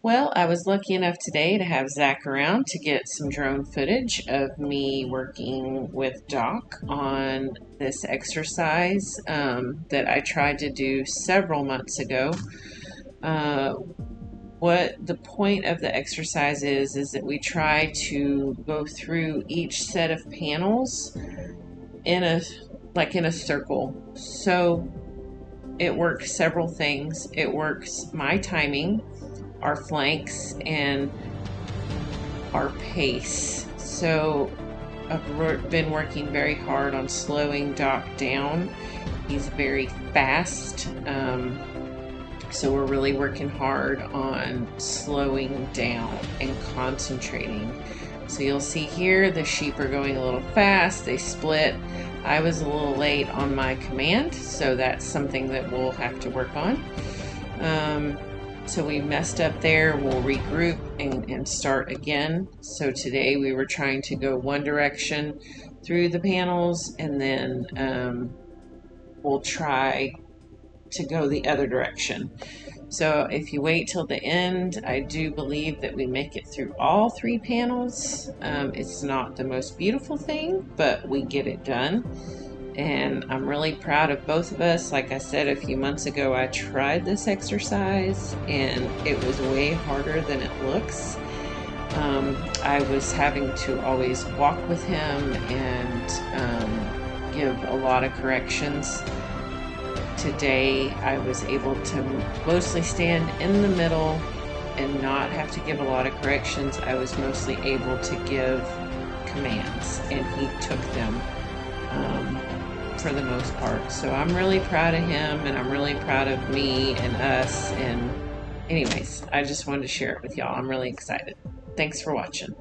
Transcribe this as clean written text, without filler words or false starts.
Well, I was lucky enough today to have Zach around to get some drone footage of me working with Doc on this exercise that I tried to do several months ago. Uh, what the point of the exercise is that we try to go through each set of panels in a circle. So it works several things. It works my timing, our flanks, and our pace. So I've been working very hard on slowing Doc down. He's very fast. So we're really working hard on slowing down and concentrating. So you'll see here the sheep are going a little fast. They split. I was a little late on my command, so that's something that we'll have to work on. So we messed up there. We'll regroup and start again. So today we were trying to go one direction through the panels, and then we'll try to go the other direction. So if you wait till the end, I do believe that we make it through all three panels. It's not the most beautiful thing, but we get it done. And I'm really proud of both of us. Like I said a few months ago, I tried this exercise and it was way harder than it looks. I was having to always walk with him and give a lot of corrections. Today I was able to mostly stand in the middle and not have to give a lot of corrections. I was mostly able to give commands and he took them for the most part. So I'm really proud of him and I'm really proud of me and us. And anyways, I just wanted to share it with y'all. I'm really excited. Thanks for watching.